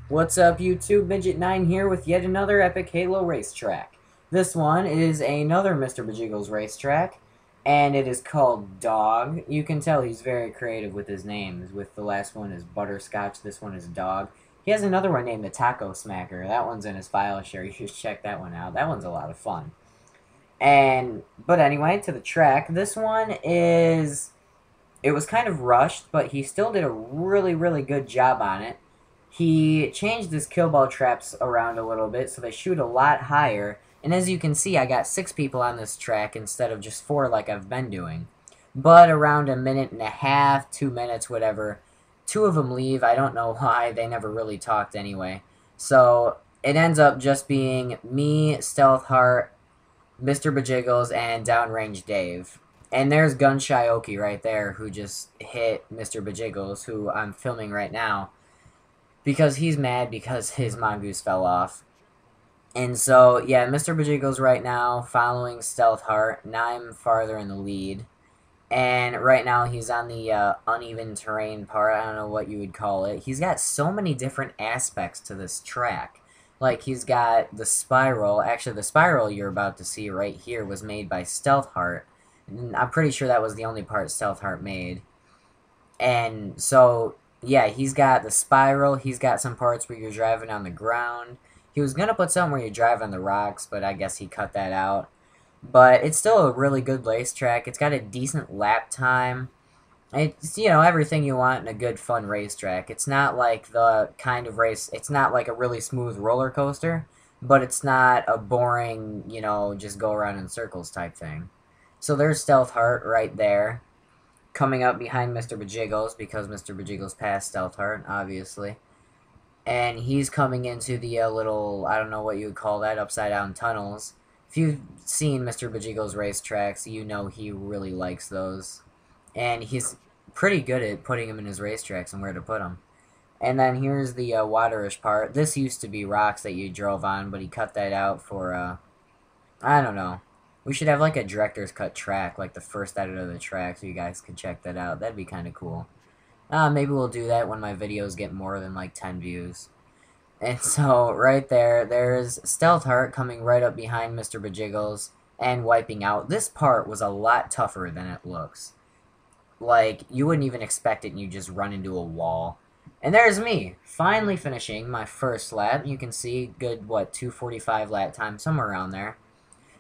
What's up, YouTube? Midget9 here with yet another epic Halo racetrack. This one is another Mr. Bejiggles racetrack, and it is called Dog. You can tell he's very creative with his names. With the last one is Butterscotch, this one is Dog. He has another one named the Taco Smacker. That one's in his file share. You should check that one out. That one's a lot of fun. But anyway, to the track. This one is... It was kind of rushed, but he still did a really, really good job on it. He changed his kill ball traps around a little bit, so they shoot a lot higher. And as you can see, I got 6 people on this track instead of just 4 like I've been doing. But around a minute and a half, 2 minutes, whatever, 2 of them leave. I don't know why. They never really talked anyway. So it ends up just being me, Stealth Heart, Mr. Bejiggles, and Downrange Dave. And there's Gun Shioki right there, who just hit Mr. Bejiggles, who I'm filming right now, because he's mad because his mongoose fell off. And so, yeah, Mr. Bejiggles right now following Stealth Heart. Now I'm farther in the lead. And right now he's on the uneven terrain part. I don't know what you would call it. He's got so many different aspects to this track. Like, he's got the spiral. Actually, the spiral you're about to see right here was made by Stealth Heart. I'm pretty sure that was the only part Stealth Heart made. And so, yeah, he's got the spiral. He's got some parts where you're driving on the ground. He was going to put something where you drive on the rocks, but I guess he cut that out. But it's still a really good racetrack. It's got a decent lap time. It's, you know, everything you want in a good, fun racetrack. It's not like the kind of race... It's not like a really smooth roller coaster, but it's not a boring, you know, just go around in circles type thing. So there's Stealth Heart right there, coming up behind Mr. Bejiggles, because Mr. Bejiggles passed Stealth Heart, obviously. And he's coming into the little, I don't know what you would call that, upside-down tunnels. If you've seen Mr. Bejiggles racetracks, you know he really likes those. And he's pretty good at putting them in his racetracks and where to put them. And then here's the waterish part. This used to be rocks that you drove on, but he cut that out for, I don't know. We should have like a director's cut track, like the first edit of the track, so you guys can check that out. That'd be kind of cool. Maybe we'll do that when my videos get more than like 10 views. And so, right there, there's Stealth Heart coming right up behind Mr. Bejiggles and wiping out. This part was a lot tougher than it looks. Like, you wouldn't even expect it and you just run into a wall. And there's me, finally finishing my first lap. You can see, good, what, 2:45 lap time, somewhere around there.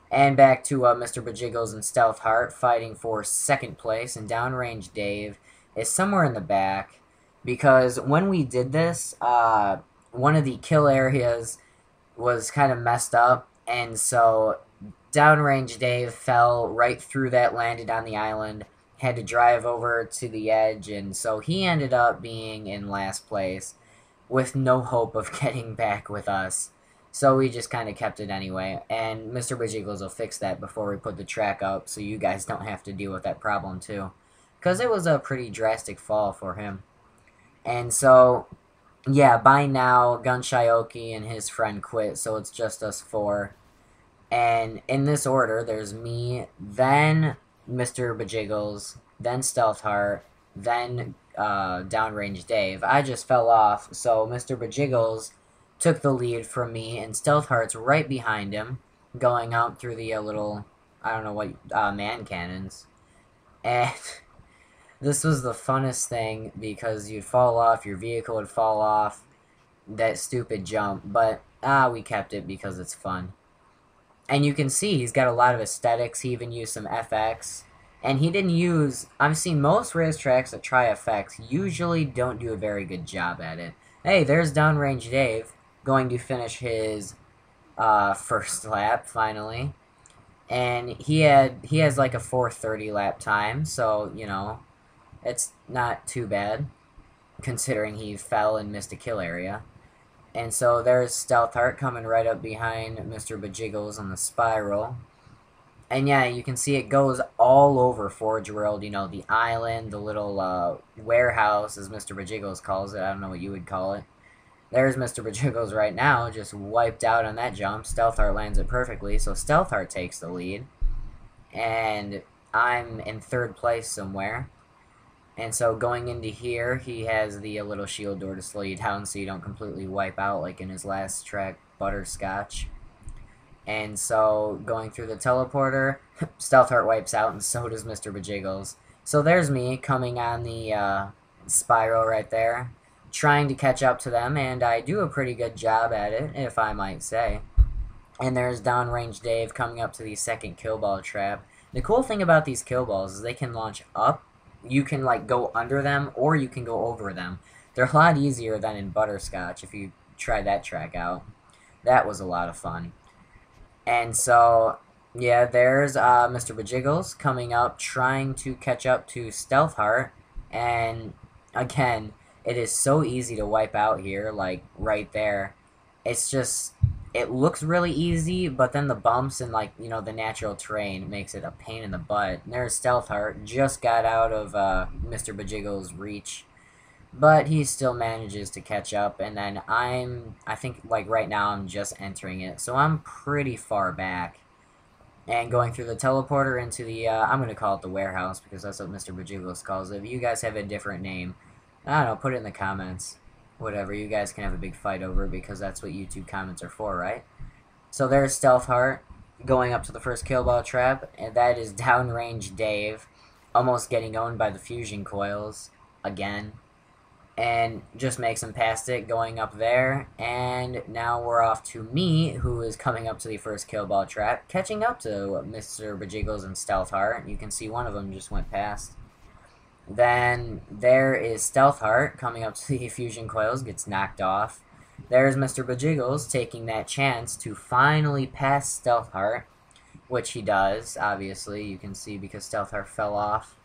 And back to Mr. Bejiggles and Stealth Heart fighting for second place, and Downrange Dave is somewhere in the back, because when we did this, one of the kill areas was kind of messed up, and so Downrange Dave fell right through that, landed on the island, had to drive over to the edge, and so he ended up being in last place with no hope of getting back with us. So we just kind of kept it anyway, and Mr. Bejiggles will fix that before we put the track up, so you guys don't have to deal with that problem too. Because it was a pretty drastic fall for him. And so, yeah, by now, Gun Shioki and his friend quit, so it's just us 4. And in this order, there's me, then Mr. Bejiggles, then Stealth Heart, then Downrange Dave. I just fell off, so Mr. Bejiggles took the lead from me, and Stealth Heart's right behind him, going out through the little, I don't know what, man cannons. And this was the funnest thing, because you'd fall off, your vehicle would fall off, that stupid jump, but, we kept it because it's fun. And you can see he's got a lot of aesthetics. He even used some FX. And he didn't use... I've seen most racetracks that try FX usually don't do a very good job at it. Hey, there's Downrange Dave, going to finish his first lap finally, and he has like a 4:30 lap time, so you know it's not too bad considering he fell and missed a kill area. And so there's Stealth Heart coming right up behind Mr. Bejiggles on the spiral, and yeah, you can see it goes all over Forge World. You know, the island, the little warehouse, as Mr. Bejiggles calls it. I don't know what you would call it. There's Mr. Bejiggles right now, just wiped out on that jump. Stealth Heart lands it perfectly, so Stealth Heart takes the lead. And I'm in 3rd place somewhere. And so going into here, he has the little shield door to slow you down so you don't completely wipe out like in his last track, Butterscotch. And so going through the teleporter, Stealth Heart wipes out, and so does Mr. Bejiggles. So there's me coming on the spiral right there, trying to catch up to them, and I do a pretty good job at it, if I might say. And there's Downrange Dave coming up to the second kill ball trap. The cool thing about these kill balls is they can launch up. You can like go under them, or you can go over them. They're a lot easier than in Butterscotch if you try that track out. That was a lot of fun. And so, yeah, there's Mr. Bejiggles coming up, trying to catch up to Stealth Heart. And again, it is so easy to wipe out here, like right there. It's just, it looks really easy, but then the bumps and like, you know, the natural terrain makes it a pain in the butt. And there's Stealth Heart, just got out of Mr. Bejiggles' reach, but he still manages to catch up. And then I think like right now I'm just entering it, so I'm pretty far back. And going through the teleporter into the, I'm going to call it the warehouse, because that's what Mr. Bejiggles calls it. If you guys have a different name, I don't know, put it in the comments. Whatever, you guys can have a big fight over it, because that's what YouTube comments are for, right? So there's Stealth Heart going up to the first kill ball trap, and that is Downrange Dave, almost getting owned by the fusion coils again, and just makes him past it going up there. And now we're off to me, who is coming up to the first kill ball trap, catching up to Mr. Bejiggles and Stealth Heart. You can see one of them just went past. Then there is Stealth Heart coming up to the fusion coils, gets knocked off. There's Mr. Bejiggles taking that chance to finally pass Stealth Heart, which he does, obviously, you can see, because Stealth Heart fell off.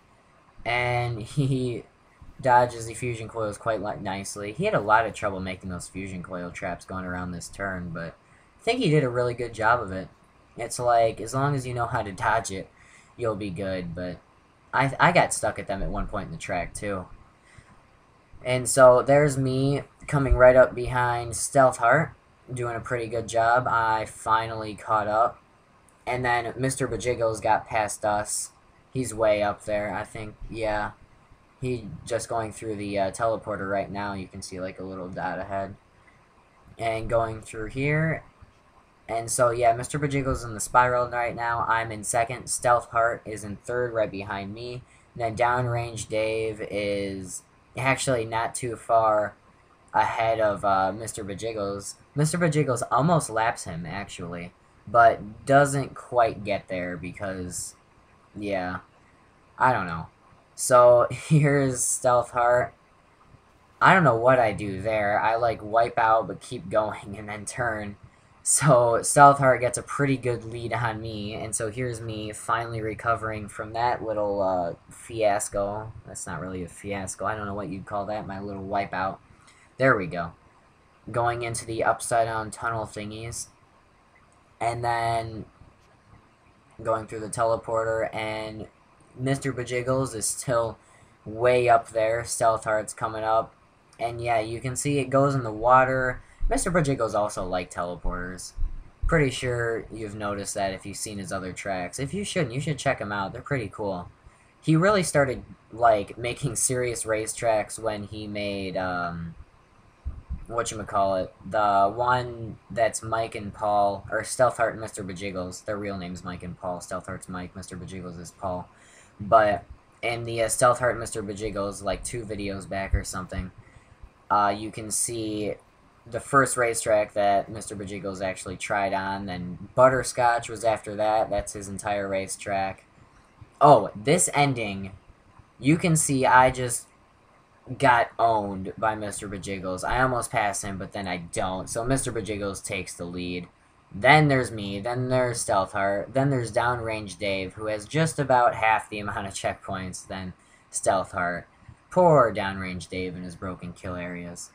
And he dodges the fusion coils quite nicely. He had a lot of trouble making those fusion coil traps going around this turn, but I think he did a really good job of it. It's like, as long as you know how to dodge it, you'll be good, but I got stuck at them at one point in the track, too. And so there's me coming right up behind Stealth Heart, doing a pretty good job. I finally caught up. And then Mr. Bejiggles got past us. He's way up there, I think. Yeah. He just going through the teleporter right now. You can see like a little dot ahead. And going through here. And so, yeah, Mr. Bejiggles in the spiral right now. I'm in second. Stealth Heart is in third right behind me. And then Downrange Dave is actually not too far ahead of Mr. Bejiggles. Mr. Bejiggles almost laps him, actually, but doesn't quite get there because, yeah, I don't know. So, here's Stealth Heart. I don't know what I do there. I, like, wipe out but keep going and then turn. So, Stealth Heart gets a pretty good lead on me, and so here's me finally recovering from that little fiasco. That's not really a fiasco. I don't know what you'd call that, my little wipeout. There we go. Going into the upside-down tunnel thingies. And then going through the teleporter, and Mr. Bejiggles is still way up there. Stealth Heart's coming up. And yeah, you can see it goes in the water. Mr. Bejiggles also like teleporters. Pretty sure you've noticed that if you've seen his other tracks. If you shouldn't, you should check them out. They're pretty cool. He really started, like, making serious racetracks when he made, whatchamacallit, the one that's Mike and Paul, or Stealth Heart and Mr. Bejiggles. Their real name's Mike and Paul. Stealth Heart's Mike, Mr. Bejiggles is Paul. But in the Stealth Heart and Mr. Bejiggles, like 2 videos back or something, you can see the first racetrack that Mr. Bejiggles actually tried on. Then Butterscotch was after that. That's his entire racetrack. Oh, this ending, you can see I just got owned by Mr. Bejiggles. I almost passed him, but then I don't. So Mr. Bejiggles takes the lead. Then there's me. Then there's Stealth Heart. Then there's Downrange Dave, who has just about half the amount of checkpoints than Stealth Heart. Poor Downrange Dave and his broken kill areas.